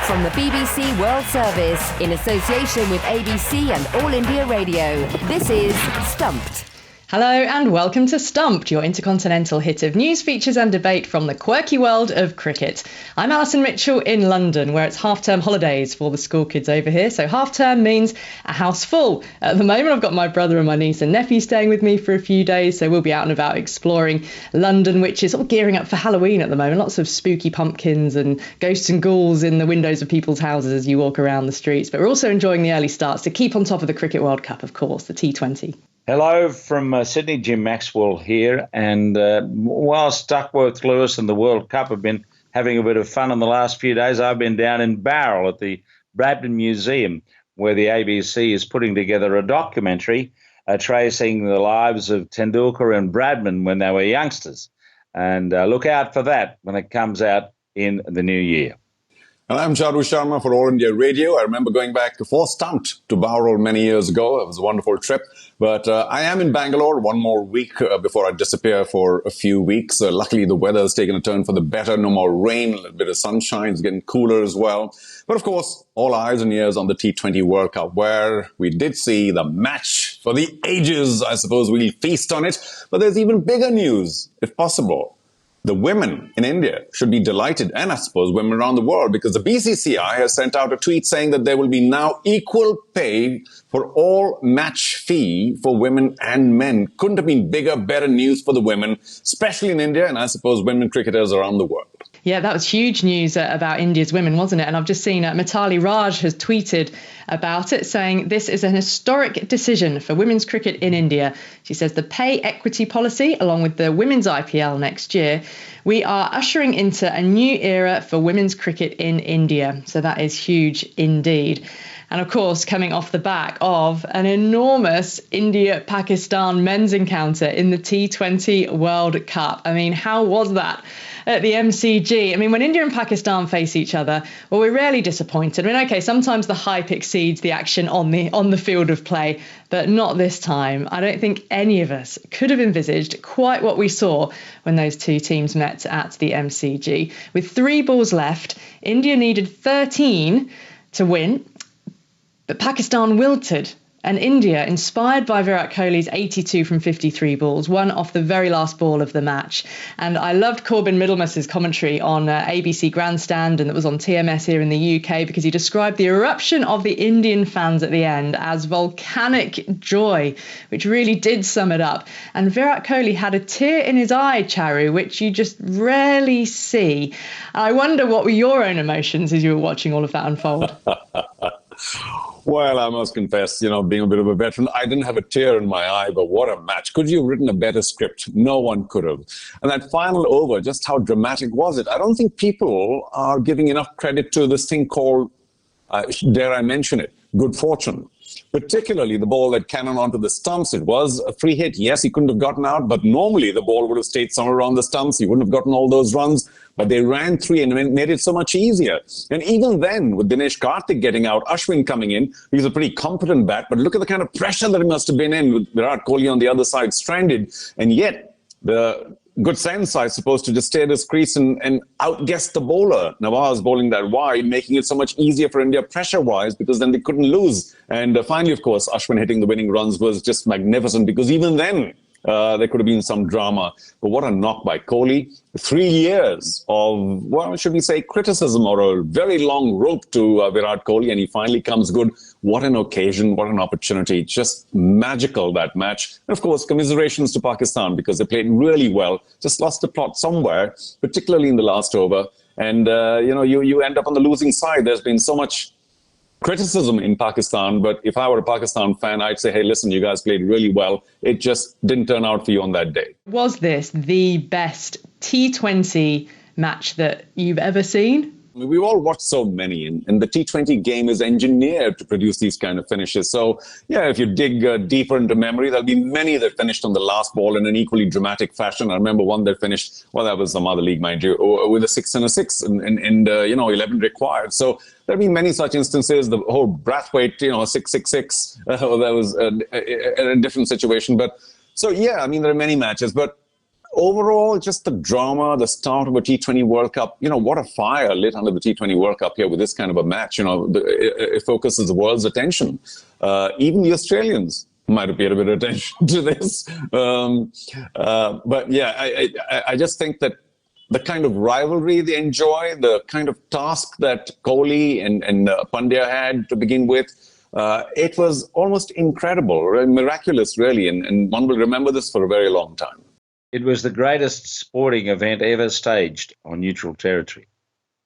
From the BBC World Service, in association with ABC and All India Radio, this is Stumped. Hello and welcome to Stumped, your intercontinental hit of news, features and debate from the quirky world of cricket. I'm Alison Mitchell in London, where it's half-term holidays for the school kids over here, so half-term means a house full. At the moment, I've got my brother and my niece and nephew staying with me for a few days, so we'll be out and about exploring London, which is sort of gearing up for Halloween at the moment. Lots of spooky pumpkins and ghosts and ghouls in the windows of people's houses as you walk around the streets, but we're also enjoying the early starts to keep on top of the Cricket World Cup, of course, the T20. Hello from Sydney, Jim Maxwell here. And whilst Duckworth Lewis and the World Cup have been having a bit of fun in the last few days, I've been down in Bowral at the Bradman Museum, where the ABC is putting together a documentary tracing the lives of Tendulkar and Bradman when they were youngsters. And look out for that when it comes out in the new year. And I'm Charu Sharma for All India Radio. I remember going back for Stumped to Bowral many years ago. It was a wonderful trip. But I am in Bangalore one more week before I disappear for a few weeks. Luckily, the weather has taken a turn for the better. No more rain, a little bit of sunshine. It's getting cooler as well. But of course, all eyes and ears on the T20 World Cup, where we did see the match for the ages. I suppose we'll feast on it. But there's even bigger news, if possible. The women in India should be delighted, and I suppose women around the world, because the BCCI has sent out a tweet saying that there will be now equal pay for all match fee for women and men. Couldn't have been bigger, better news for the women, especially in India, and I suppose women cricketers around the world. Yeah, that was huge news about India's women, wasn't it? And I've just seen Mitali Raj has tweeted about it, saying this is an historic decision for women's cricket in India. She says the pay equity policy, along with the women's IPL next year, we are ushering into a new era for women's cricket in India. So that is huge indeed. And of course, coming off the back of an enormous India-Pakistan men's encounter in the T20 World Cup. I mean, how was that at the MCG? I mean, when India and Pakistan face each other, well, we're rarely disappointed. I mean, OK, sometimes the hype exceeds the action on the field of play, but not this time. I don't think any of us could have envisaged quite what we saw when those two teams met at the MCG. With 3 balls left, India needed 13 to win. But Pakistan wilted, and India, inspired by Virat Kohli's 82 from 53 balls, won off the very last ball of the match. And I loved Corbin Middlemas's commentary on ABC Grandstand, and that was on TMS here in the UK, because he described the eruption of the Indian fans at the end as volcanic joy, which really did sum it up. And Virat Kohli had a tear in his eye, Charu, which you just rarely see. I wonder what were your own emotions as you were watching all of that unfold? Well, I must confess, being a bit of a veteran, I didn't have a tear in my eye, but what a match. Could you have written a better script? No one could have. And that final over, just how dramatic was it? I don't think people are giving enough credit to this thing called, dare I mention it, good fortune. Particularly the ball that cannoned onto the stumps. It was a free hit. Yes, he couldn't have gotten out, but normally the ball would have stayed somewhere around the stumps. He wouldn't have gotten all those runs, but they ran 3 and made it so much easier. And even then, with Dinesh Karthik getting out, Ashwin coming in, he's a pretty competent bat, but look at the kind of pressure that he must have been in with Virat Kohli on the other side stranded. And yet, the good sense, I suppose, to just stay at his crease and outguess the bowler. Nawaz bowling that wide, making it so much easier for India pressure-wise, because then they couldn't lose. And finally, of course, Ashwin hitting the winning runs was just magnificent, because even then, there could have been some drama. But what a knock by Kohli. 3 years of, well, should we say, criticism or a very long rope to Virat Kohli, and he finally comes good. What an occasion, what an opportunity. Just magical, that match. And of course, commiserations to Pakistan, because they played really well. Just lost the plot somewhere, particularly in the last over. And, you end up on the losing side. There's been so much criticism in Pakistan, but if I were a Pakistan fan, I'd say, hey, listen, you guys played really well. It just didn't turn out for you on that day. Was this the best T20 match that you've ever seen? We've all watched so many, and the T20 game is engineered to produce these kind of finishes. So, yeah, if you dig deeper into memory, there'll be many that finished on the last ball in an equally dramatic fashion. I remember one that finished, well, that was some other league, mind you, with a 6 and a 6 and 11 required. So there'll be many such instances. The whole Brathwaite, 666, that was a different situation. But so, yeah, I mean, there are many matches, but overall, just the drama, the start of a T20 World Cup, what a fire lit under the T20 World Cup here with this kind of a match. It focuses the world's attention. Even the Australians might have paid a bit of attention to this. But yeah, I just think that the kind of rivalry they enjoy, the kind of task that Kohli and Pandya had to begin with, it was almost incredible, miraculous, really. And one will remember this for a very long time. It was the greatest sporting event ever staged on neutral territory.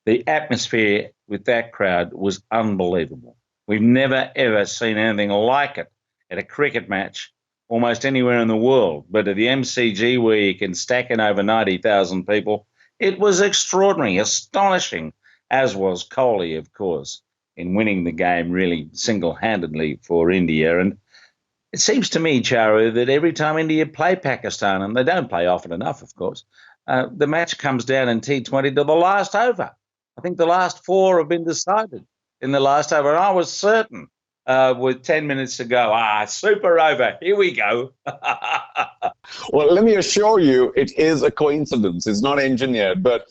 The atmosphere with that crowd was unbelievable. We've never, ever seen anything like it at a cricket match almost anywhere in the world. But at the MCG, where you can stack in over 90,000 people, it was extraordinary, astonishing, as was Kohli, of course, in winning the game really single-handedly for India. And it seems to me, Charu, that every time India play Pakistan, and they don't play often enough, of course, the match comes down in T20 to the last over. I think the last 4 have been decided in the last over. And I was certain with 10 minutes to go, super over, here we go. Well, let me assure you, it is a coincidence. It's not engineered. But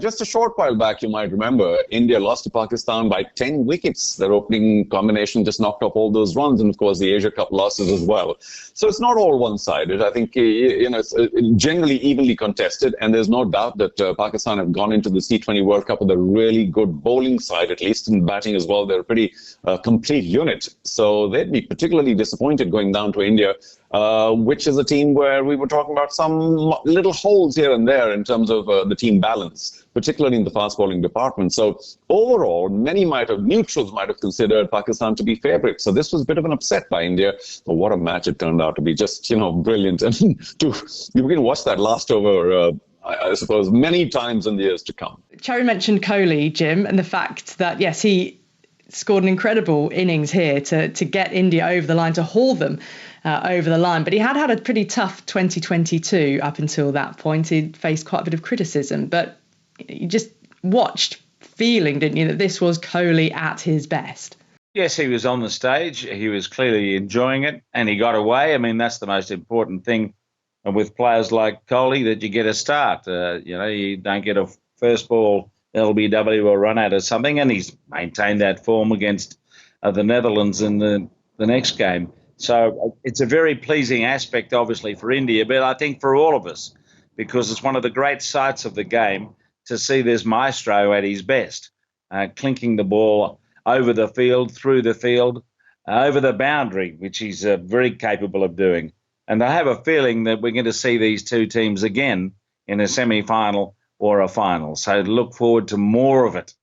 just a short while back, you might remember, India lost to Pakistan by 10 wickets. Their opening combination just knocked off all those runs. And, of course, the Asia Cup losses as well. So it's not all one-sided. I think, it's generally evenly contested. And there's no doubt that Pakistan have gone into the T20 World Cup with a really good bowling side, at least in batting as well. They're a pretty complete unit. So they'd be particularly disappointed going down to India, which is a team where we were talking about some little holes here and there in terms of the team balance, particularly in the fast bowling department. So overall, many neutrals might have considered Pakistan to be favourites. So this was a bit of an upset by India. But what a match it turned out to be, just, brilliant. And you can watch that last over, I suppose, many times in the years to come. Charu mentioned Kohli, Jim, and the fact that, yes, he scored an incredible innings here to get India over the line, to haul them over the line. But he had a pretty tough 2022 up until that point. He'd faced quite a bit of criticism. But you just watched feeling, didn't you, that this was Kohli at his best? Yes, he was on the stage. He was clearly enjoying it, and he got away. I mean, that's the most important thing with players like Kohli, that you get a start. You don't get a first ball LBW or run out or something, and he's maintained that form against the Netherlands in the next game. So it's a very pleasing aspect, obviously, for India, but I think for all of us, because it's one of the great sights of the game to see this maestro at his best, clinking the ball over the field, through the field, over the boundary, which he's very capable of doing. And I have a feeling that we're going to see these two teams again in a semi-final or a final. So look forward to more of it.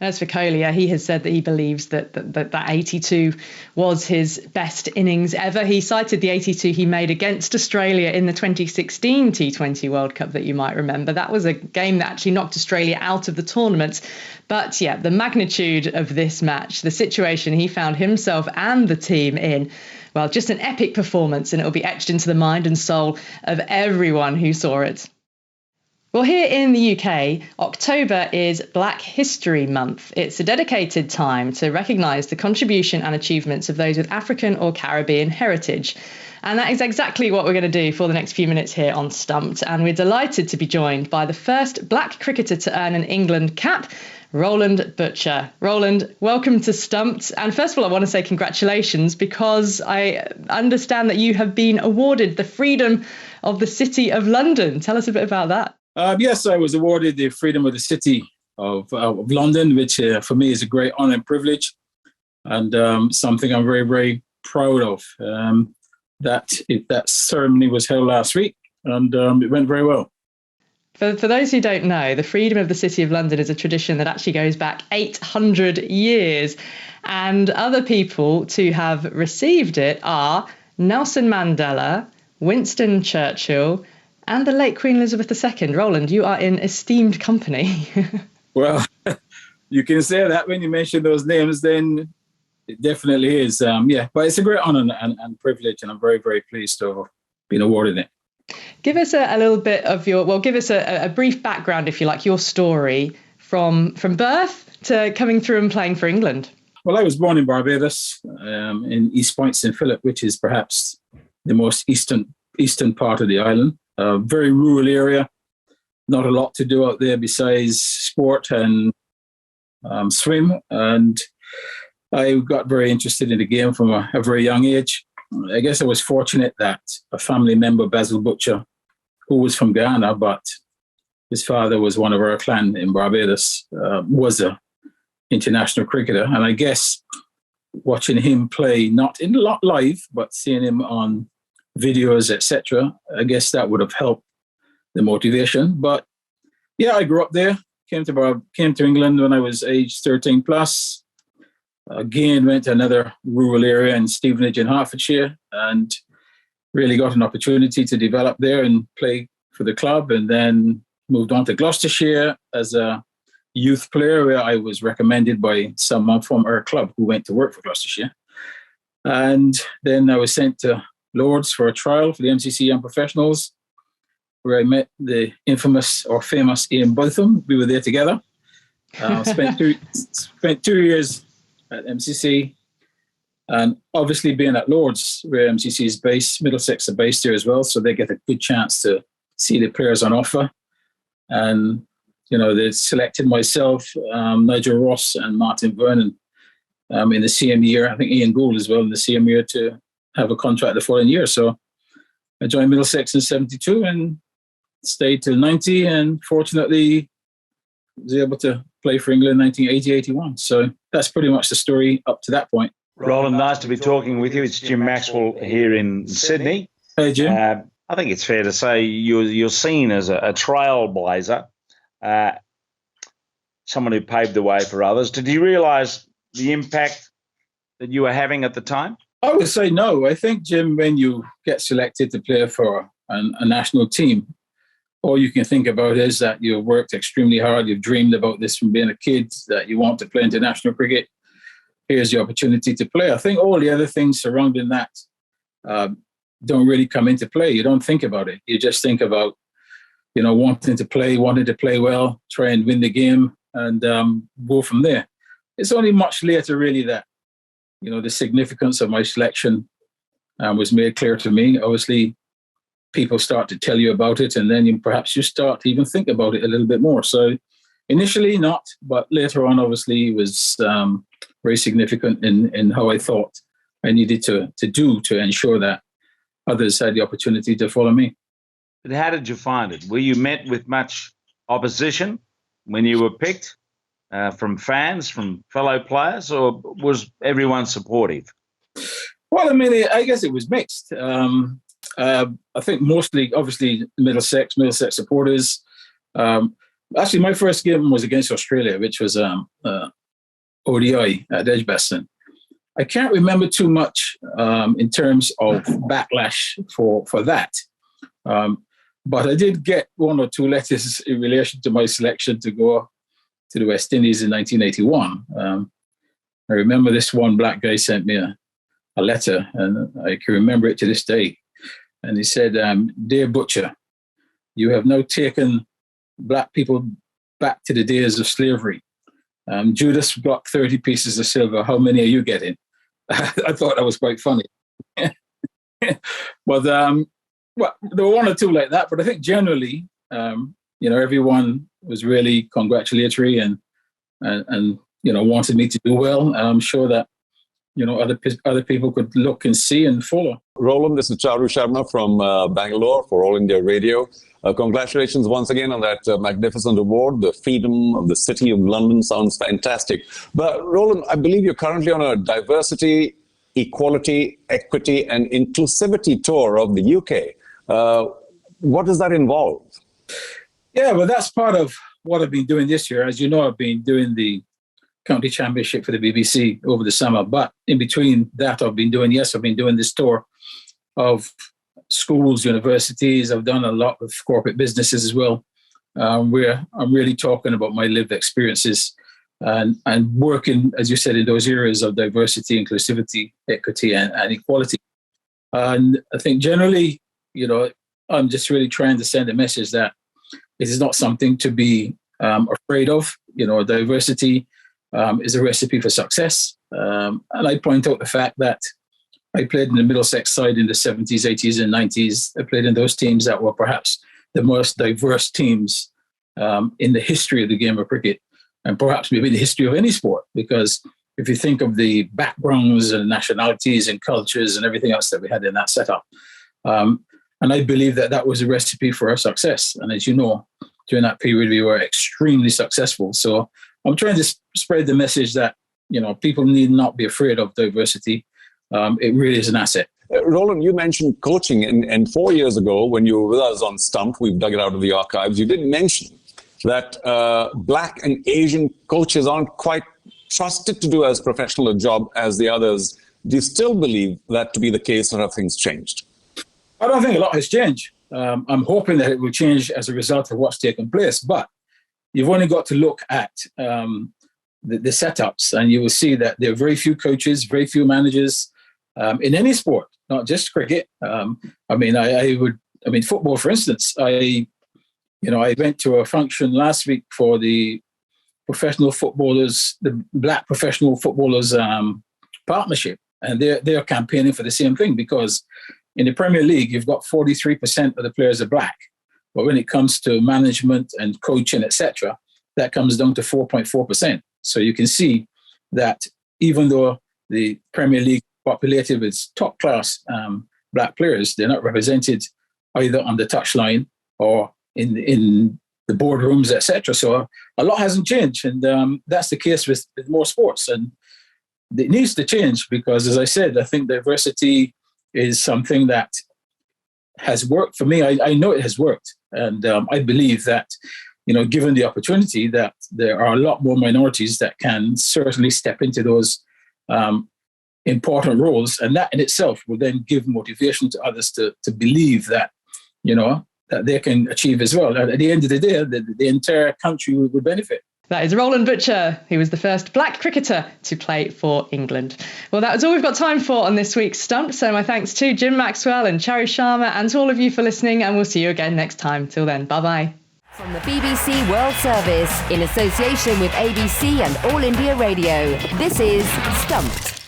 As for Kohli, he has said that he believes that 82 was his best innings ever. He cited the 82 he made against Australia in the 2016 T20 World Cup that you might remember. That was a game that actually knocked Australia out of the tournament. But yeah, the magnitude of this match, the situation he found himself and the team in, well, just an epic performance, and it will be etched into the mind and soul of everyone who saw it. Well, here in the UK, October is Black History Month. It's a dedicated time to recognise the contribution and achievements of those with African or Caribbean heritage. And that is exactly what we're going to do for the next few minutes here on Stumped. And we're delighted to be joined by the first black cricketer to earn an England cap, Roland Butcher. Roland, welcome to Stumped. And first of all, I want to say congratulations, because I understand that you have been awarded the Freedom of the City of London. Tell us a bit about that. Yes, I was awarded the Freedom of the City of London, which for me is a great honour and privilege, and something I'm very, very proud of. That ceremony was held last week, and it went very well. For those who don't know, the Freedom of the City of London is a tradition that actually goes back 800 years. And other people to have received it are Nelson Mandela, Winston Churchill, and the late Queen Elizabeth II. Roland, you are in esteemed company. Well, you can say that when you mention those names, then it definitely is. But it's a great honour and privilege, and I'm very, very pleased to have been awarded it. Give us a little bit of give us a brief background, if you like, your story from birth to coming through and playing for England. Well, I was born in Barbados, in East Point, St. Philip, which is perhaps the most eastern part of the island. a very rural area, not a lot to do out there besides sport and swim. And I got very interested in the game from a very young age. I guess I was fortunate that a family member, Basil Butcher, who was from Ghana, but his father was one of our clan in Barbados, was a international cricketer. And I guess watching him play, not in live, but seeing him on videos, etc., I guess that would have helped the motivation. But yeah, I grew up there, came to England when I was age 13 plus. Again, went to another rural area in Stevenage in Hertfordshire and really got an opportunity to develop there and play for the club, and then moved on to Gloucestershire as a youth player, where I was recommended by someone from our club who went to work for Gloucestershire. And then I was sent to Lords for a trial for the MCC Young Professionals, where I met the infamous or famous Ian Botham. We were there together. Spent 2 years at MCC, and obviously being at Lords, where MCC is based, Middlesex are based here as well, so they get a good chance to see the players on offer. And they selected myself, Nigel Ross, and Martin Vernon in the same year. I think Ian Gould as well in the same year to have a contract the following year. So I joined Middlesex in 72 and stayed till 90, and fortunately was able to play for England in 1980-81. So that's pretty much the story up to that point. Roland, nice to be talking with you. It's Jim Maxwell here in Sydney. Hey, Jim. I think it's fair to say you're seen as a trailblazer, someone who paved the way for others. Did you realise the impact that you were having at the time? I would say no. I think, Jim, when you get selected to play for a national team, all you can think about is that you've worked extremely hard. You've dreamed about this from being a kid, that you want to play international cricket. Here's the opportunity to play. I think all the other things surrounding that don't really come into play. You don't think about it. You just think about, wanting to play well, try and win the game, and go from there. It's only much later, really, that, the significance of my selection was made clear to me. Obviously, people start to tell you about it, and then perhaps you start to even think about it a little bit more. So initially not, but later on, obviously, it was very significant in how I thought I needed to do to ensure that others had the opportunity to follow me. But how did you find it? Were you met with much opposition when you were picked from fans, from fellow players, or was everyone supportive? Well, I guess it was mixed. I think mostly, obviously, Middlesex supporters. Actually, my first game was against Australia, which was ODI at Edgbaston. I can't remember too much in terms of backlash for that. But I did get one or two letters in relation to my selection to go to the West Indies in 1981. I remember this one black guy sent me a letter, and I can remember it to this day. And he said, "Dear Butcher, you have now taken black people back to the days of slavery. Judas got 30 pieces of silver. How many are you getting?" I thought that was quite funny. But there were one or two like that. But I think generally, everyone was really congratulatory and wanted me to do well. And I'm sure that other people could look and see and follow. Roland, this is Charu Sharma from Bangalore for All India Radio. Congratulations once again on that magnificent award. The Freedom of the City of London sounds fantastic. But Roland, I believe you're currently on a diversity, equality, equity, and inclusivity tour of the UK. What does that involve? Yeah, well, that's part of what I've been doing this year. As you know, I've been doing the County Championship for the BBC over the summer. But in between that, I've been doing this tour of schools, universities. I've done a lot of corporate businesses as well, where I'm really talking about my lived experiences and working, as you said, in those areas of diversity, inclusivity, equity, and equality. And I think generally, I'm just really trying to send a message that it is not something to be afraid of. Diversity is a recipe for success. And I point out the fact that I played in the Middlesex side in the 70s, 80s, and 90s. I played in those teams that were perhaps the most diverse teams in the history of the game of cricket, and perhaps maybe the history of any sport, because if you think of the backgrounds and nationalities and cultures and everything else that we had in that setup. And I believe that that was a recipe for our success. And as you know, during that period, we were extremely successful. So I'm trying to spread the message that, people need not be afraid of diversity. It really is an asset. Roland, you mentioned coaching, and 4 years ago, when you were with us on Stumped, we've dug it out of the archives, you did mention that Black and Asian coaches aren't quite trusted to do as professional a job as the others. Do you still believe that to be the case, or have things changed? I don't think a lot has changed. I'm hoping that it will change as a result of what's taken place, but you've only got to look at the setups, and you will see that there are very few coaches, very few managers in any sport, not just cricket. Football, for instance. I went to a function last week for the professional footballers, the Black Professional Footballers Partnership, and they're campaigning for the same thing, because in the Premier League, you've got 43% of the players are Black. But when it comes to management and coaching, etc., that comes down to 4.4%. So you can see that even though the Premier League populated with top-class Black players, they're not represented either on the touchline or in the boardrooms, etc. So a lot hasn't changed, and that's the case with more sports. And it needs to change because, as I said, I think diversity is something that has worked for me. I know it has worked. And I believe that, given the opportunity, that there are a lot more minorities that can certainly step into those important roles. And that in itself will then give motivation to others to believe that, that they can achieve as well. And at the end of the day, the entire country would benefit. That is Roland Butcher, who was the first Black cricketer to play for England. Well, that was all we've got time for on this week's Stumped. So my thanks to Jim Maxwell and Charu Sharma, and to all of you for listening, and we'll see you again next time. Till then, bye-bye. From the BBC World Service, in association with ABC and All India Radio, this is Stumped.